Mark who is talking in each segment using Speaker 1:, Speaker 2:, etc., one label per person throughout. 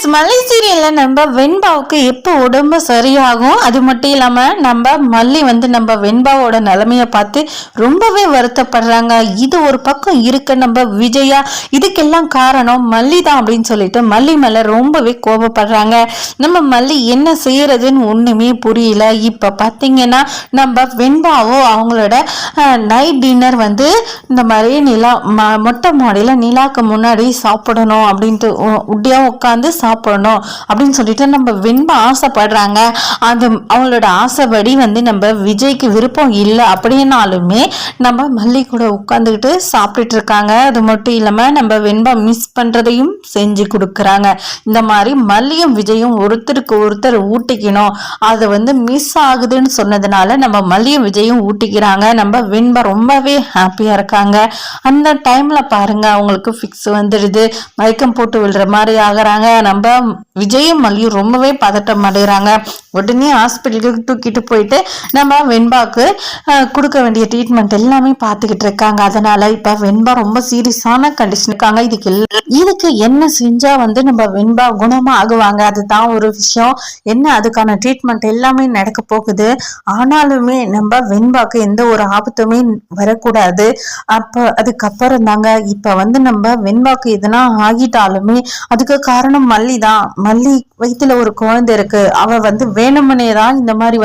Speaker 1: Friends, மல்லி சீரியல்ல நம்ம வெண்பாவுக்கு எப்போ உடம்பு சரியாகும், அது மட்டும் இல்லாம நம்ம மல்லி நம்ம வெண்பாவோட நிலைமைய பார்த்து ரொம்பவே வருத்தப்படுறாங்க. இது ஒரு பக்கம் இருக்க நம்ம விஜயா இதுக்கெல்லாம் காரணம் மல்லி தான் அப்படின்னு சொல்லிட்டு மல்லி மேல ரொம்பவே கோபப்படுறாங்க. நம்ம மல்லி என்ன செய்யறதுன்னு ஒண்ணுமே புரியல. இப்ப பாத்தீங்கன்னா நம்ம வெண்பாவோ அவங்களோட நைட் டின்னர் இந்த மாதிரி நிலா மொட்டை மாடியில நிலாக்கு முன்னாடி சாப்பிடணும் அப்படின்ட்டு உட்டியா உட்காந்து சாப்பிடணும் அப்படின்னு சொல்லிட்டு நம்ம வெண்பா ஆசைப்படுறாங்க. அது அவங்களோட ஆசைப்படி நம்ம விஜய்க்கு விருப்பம் இல்லை அப்படின்னாலுமே நம்ம மல்லி கூட உட்காந்துக்கிட்டு சாப்பிட்டுட்டு இருக்காங்க. அது மட்டும் இல்லாம நம்ம வெண்பா மிஸ் பண்றதையும் செஞ்சு கொடுக்குறாங்க. இந்த மாதிரி மல்லியும் விஜயும் ஒருத்தருக்கு ஒருத்தர் ஊட்டிக்கணும், அது மிஸ் ஆகுதுன்னு சொன்னதுனால நம்ம மல்லியும் விஜயும் ஊட்டிக்கிறாங்க. நம்ம வெண்பா ரொம்பவே ஹாப்பியா இருக்காங்க. அந்த டைம்ல பாருங்க அவங்களுக்கு ஃபிக்ஸ் வந்துடுது, மயக்கம் போட்டு விழுற மாதிரி ஆகுறாங்க. நம்ம விஜயும் மல்லியும் ரொம்பவே பதட்டம் அடைகிறாங்க. உடனே ஹாஸ்பிட்டலுக்கு தூக்கிட்டு போயிட்டு நம்ம வெண்பாக்கு கொடுக்க வேண்டிய ட்ரீட்மெண்ட் எல்லாமே பார்த்துக்கிட்டு இருக்காங்க. அதனால இப்ப வெண்பா ரொம்ப சீரியஸான கண்டிஷன் இருக்காங்க. இதுக்கு என்ன செஞ்சா நம்ம வெண்பா குணமா ஆகுவாங்க, அதுதான் ஒரு விஷயம். என்ன அதுக்கான ட்ரீட்மெண்ட் எல்லாமே நடக்க போகுது. ஆனாலுமே நம்ம வெண்பாக்கு எந்த ஒரு ஆபத்துமே வரக்கூடாது. அதுக்கப்புறம் தாங்க இப்ப நம்ம வெண்பாக்கு எதனா ஆகிட்டாலுமே அதுக்கு காரணம் மல்லி தான். மல்லி வயிற்றுல ஒரு குழந்தை இருக்கு, அவ வேணுமனே தான் இந்த மாதிரி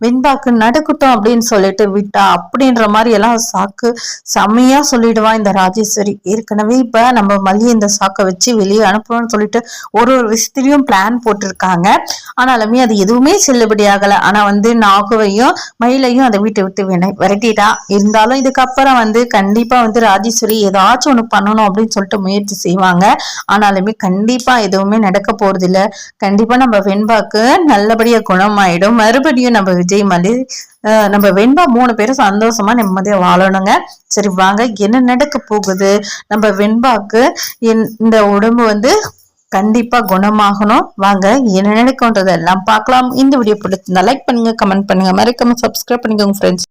Speaker 1: வெண்பாக்கு நடக்கட்டும் அப்படின்னு சொல்லிட்டு விட்டா அப்படின்ற மாதிரி எல்லாம் சாக்கு செம்மையா சொல்லிடுவான் இந்த ராஜேஸ்வரி. ஏற்கனவே இப்ப நம்ம மல்லி இந்த சாக்கை வச்சு வெளியே அனுப்பணும்னு சொல்லிட்டு ஒரு விஷயத்திலையும் பிளான் போட்டிருக்காங்க. ஆனாலுமே அது எதுவுமே செல்லுபடி ஆகல. ஆனா நாகுவையும் மயிலையும் அதை வீட்டை விட்டு விரட்டிட்டா. இருந்தாலும் இதுக்கப்புறம் கண்டிப்பா ராஜேஸ்வரி ஏதாச்சும் ஒண்ணு பண்ணணும் அப்படின்னு சொல்லிட்டு முயற்சி செய்வாங்க. ஆனாலுமே கண்டிப்பா எதுவுமே நடக்க போறது இல்ல. கண்டிப்பா நம்ம வெண்பாக்கு நல்லபடியா குணமாயிடும். மறுபடியும் நம்ம விஜய் மல்லி நம்ம வெண்பா 3 பேரும் சந்தோஷமா நிம்மதியா வாழணுங்க. சரி வாங்க, என்ன நடக்க போகுது, நம்ம வெண்பாக்கு இந்த உடம்பு கண்டிப்பா குணமாகணும். வாங்க என்ன நடக்கும்ன்றதெல்லாம் பார்க்கலாம். இந்த வீடியோ பிடிச்சிருந்தா லைக் பண்ணுங்க, கமெண்ட் பண்ணுங்க, மறக்காம சப்ஸ்கிரைப் பண்ணிக்கோங்க ஃப்ரெண்ட்ஸ்.